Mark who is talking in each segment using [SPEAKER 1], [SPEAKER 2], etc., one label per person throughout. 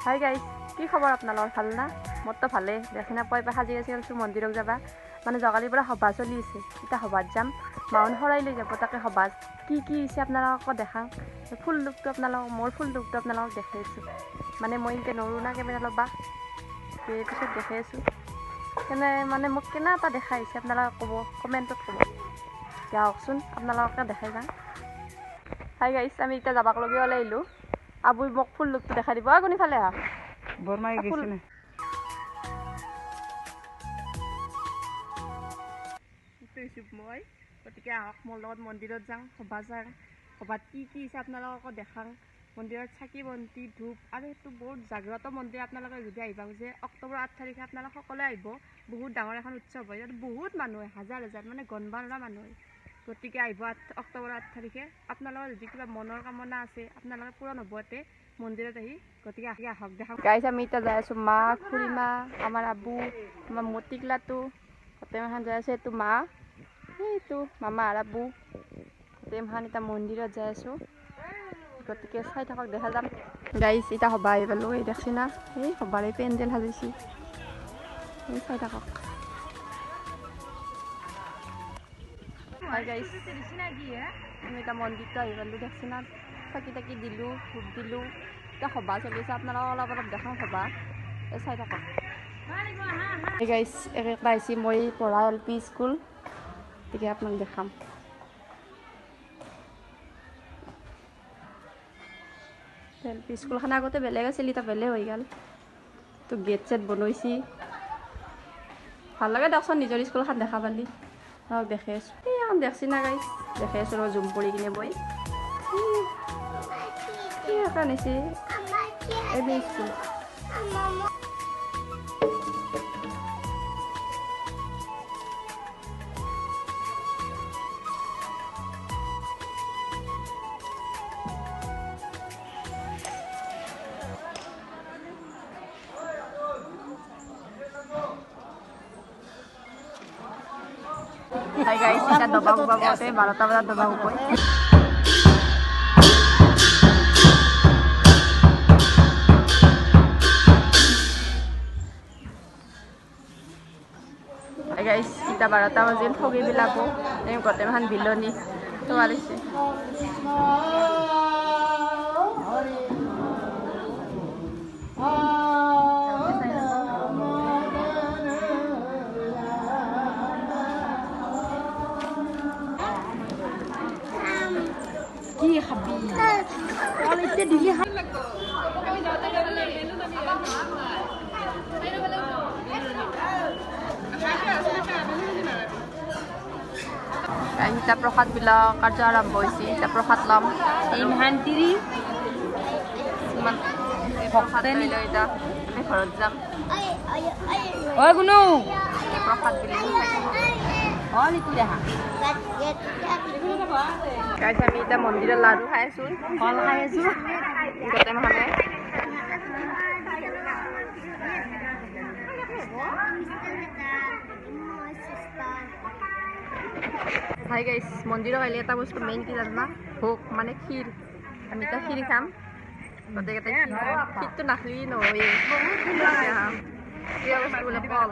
[SPEAKER 1] Hi guys, কি খবৰ আপোনালোকৰ? ভাল না? মোৰতো ভালেই। দেখি নাপাই পাই সাজি কাচি আছোঁ মন্দিৰত যাবা। মানে যোৱাকালিৰ পৰা সভা চলি আছে, এতিয়া সভাত যাম। মাউন শৰাই লৈ যাব তাকে সভাত কি হৈছে আপোনালোকক দেখাওঁ। ফুল লুকটো মোৰ ফুল লুকটো আপোনালোকক দেখাই আছোঁ। মানে মই এনেকৈ নৰোঁ না কেমেৰা ল'বা, পিছত দেখাই আছোঁ। মানে মোক কেনে এটা দেখাই আহিছে আপোনালোকে ক'ব, কমেণ্টত ক'ব। যাওকচোন আপোনালোকে দেখাই যাওঁ। হাই গাইজ, আমি এতিয়া যাবাকলগীয়া ওলাই আহিলোঁ। আবুই মোক ফুল লুকটো দেখাই দিব। কোনফালে আহা
[SPEAKER 2] বৰমাই গৈছে না
[SPEAKER 1] মই, গতিকে আহক মোৰ লগত মন্দিৰত যাওঁ, সভাত কি হৈছে আপোনালোকক দেখাওঁ। মন্দিৰত চাকি বন্তি ধূপ আৰু সেইটো বহুত জাগ্ৰত মন্দিৰ। আপোনালোকে যদি আহিব খোজে অক্টোবৰ 8 তাৰিখে আপোনালোকে সকলোৱে আহিব। বহুত ডাঙৰ এখন উৎসৱ হয়, ইয়াত বহুত মানুহ হয়, হাজাৰ হাজাৰ মানে গণবা নোৱাৰা মানুহ হয়। গতিকে আহিব অক্টোবৰ 8 তাৰিখে। আপোনালোকৰ যদি কিবা মনৰ কামনা আছে আপোনালোকে পূৰণ হ'ব ইয়াতে মন্দিৰত আহি। গতিকে আহক দেখাওঁ। গাইজ, আমি এতিয়া যাই আছোঁ মা, খুৰীমা, আমাৰ আবু, আমাৰ মতিকলাটো গোটেইমাখান যাই আছে। এইটো মা, এইটো মামা আৰু আবু, গোটেইমাখান এতিয়া মন্দিৰত যাই আছোঁ। গতিকে চাই থাকক, দেখা যাম। গাইজ, এতিয়া সভা আহি পালোঁ। এই দেখছি না, এই সভাৰ এই পেণ্ডেল সাজিছে, এই চাই থাকক। হাই গাইজ, আমি এতিয়া মন্দিৰটো আহি পালোঁ। দেখছি না, চাকি তাকি দিলোঁ, ধূপ দিলোঁ। এতিয়া সভা চলি আছে, আপোনালোকক অলপ অলপ দেখাওঁ সভা, এই চাই থাকক। এই গাইজ, একটা আহিছে মই পঢ়া LP স্কুল, গতিকে আপোনাক দেখাম। LP স্কুলখন আগতে বেলেগ আছিল, এতিয়া বেলেগ হৈ গ'ল। তো গেট চেট বনাইছি, ভাল লাগে দিয়কচোন নিজৰ স্কুলখন দেখা পালি। দেখাই আছোঁ, এই এখন দেখছি না গাইজ, দেখাই আছোঁ জুম কৰি কিনে বৈ। কি এখন আছে LP স্কুল। হাই গাইজ, এতিয়া দবা কোবাব আছে, 12টা বজাত দবা কোবাই। হাই গাইজ, এতিয়া 12টা বাজিল, ঠগি বিলাব গোটেইমাখান বিলনি তোৱালিছে। কি খাবি এতিয়া দিলে এতিয়া প্ৰসাদ বিলাক কাৰ্য আৰম্ভ হৈছে। এতিয়া প্ৰসাদ ল'ম। প্ৰসাদ লৈ লৈ এতিয়া আমি ঘৰত যাম। প্ৰসাদ বুলি আমি এতিয়া মন্দিৰত লাডু খাই আছোঁ, ফল খাই আছোঁ গোটেইমাখানে। হাই গাইজ, মন্দিৰত আহিলে এটা বস্তু মেইন কি জানা? ভোগ মানে ক্ষীৰ। আমি এতিয়া ক্ষীৰ খাম গোটেইকেইটাই। ক্ষীৰটো নাখালি নহয়, প্ৰিয় বস্তু বোলে কল,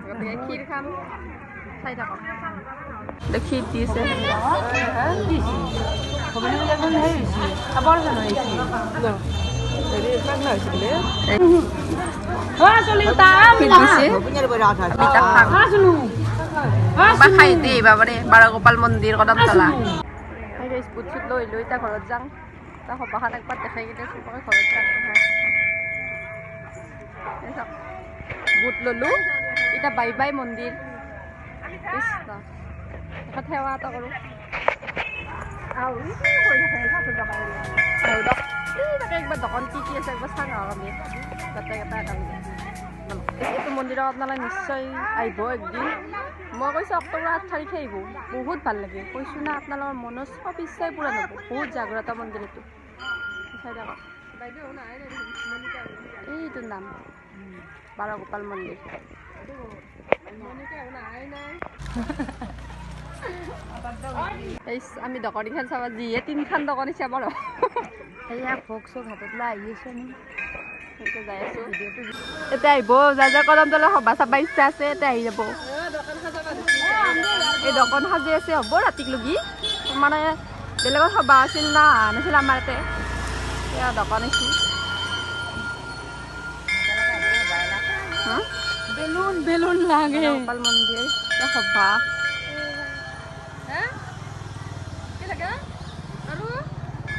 [SPEAKER 1] গতিকে ক্ষীৰ খাম। চাই থাকক, ক্ষীৰ দিছে। খাই দিয়ে বাবাৰে বাৰগোপাল মন্দিৰ কদমতলা। বুট চুট লৈ লৈ এতিয়া ঘৰত যাওঁ। এতিয়া সভাখন একবাৰ দেখাই কিনে চবকে ঘৰত যাওঁ। বুট ললোঁ, এতিয়া বাই বাই মন্দিৰ। সেৱা এটা কৰোঁ। তাকে একবাৰ দোকান কি আছে একবাৰ চাওঁ আহক আমি গোটেইকেইটা। এইটো মন্দিৰত আপোনালোকে নিশ্চয় আহিব একদিন। মই কৈছোঁ অক্টোবৰ 8 তাৰিখে আহিব, বহুত ভাল লাগে। কৈছোঁ না আপোনালোকৰ মনৰ চব ইচ্ছাই পূৰণ হ'ব। বহুত জাগ্ৰত মন্দিৰ এইটো, চাই থাকক। এইটোৰ নাম বাৰগোপাল মন্দিৰ। আমি দোকানীখন চাব যিহে তিনিখন দোকানী চাব ৰ
[SPEAKER 2] সেয়া ভোগ চোগ হাতত লৈ আহি আছে নি
[SPEAKER 1] যাই আছোঁ এতিয়া আহিব যাৰ যাৰ কদম তলৰ সভা চাব ইচ্ছা আছে এতিয়া আহি যাব এই দোকান সাজি আছে হ'ব ৰাতিক লগি মানে বেলেগত সভা আছিল না নাছিল আমাৰ ইয়াতে এয়া দোকান আছিল
[SPEAKER 2] বেলুন বেলুন লাগে
[SPEAKER 1] গোপাল মন্দিৰ সভা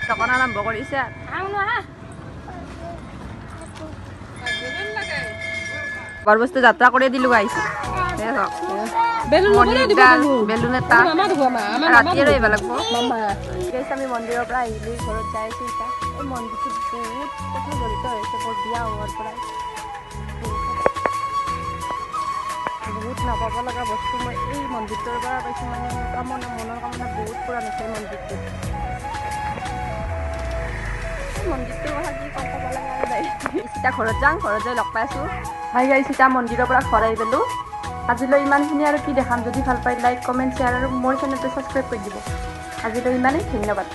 [SPEAKER 1] দোকান আৰম্ভ কৰিছে বৰ বস্তু যাত্ৰা কৰি দিলোঁ আহিছে বেলুন এটা ৰাতি আৰু আহিব লাগিব আমি মন্দিৰৰ পৰা আহিলো ঘৰত যাই আছোঁ এতিয়া এই মন্দিৰটোত বহুত কথা জড়িত হৈছে বৰ বিয়া হোৱাৰ পৰাই বহুত নাপাব লগা বস্তু মই এই মন্দিৰটোৰ পৰা পাইছোঁ মানে কামনা মনৰ কামনা বহুত পূৰণ হৈছে মন্দিৰটোত মন্দিৰটোৰ কথা কি ক'ব লাগে আৰু যাই চিতা ঘৰত যাওঁ ঘৰত যাই লগ পাইছোঁ হাই গাই চিতা মন্দিৰৰ পৰা ঘৰ আহি পেলোঁ আজিলৈ ইমানখিনি আৰু কি দেখাম যদি ভাল পায় লাইক কমেণ্ট শ্বেয়াৰ আৰু মোৰ চেনেলটো ছাবস্ক্ৰাইব কৰি দিব আজিলৈ ইমানেই ধন্যবাদ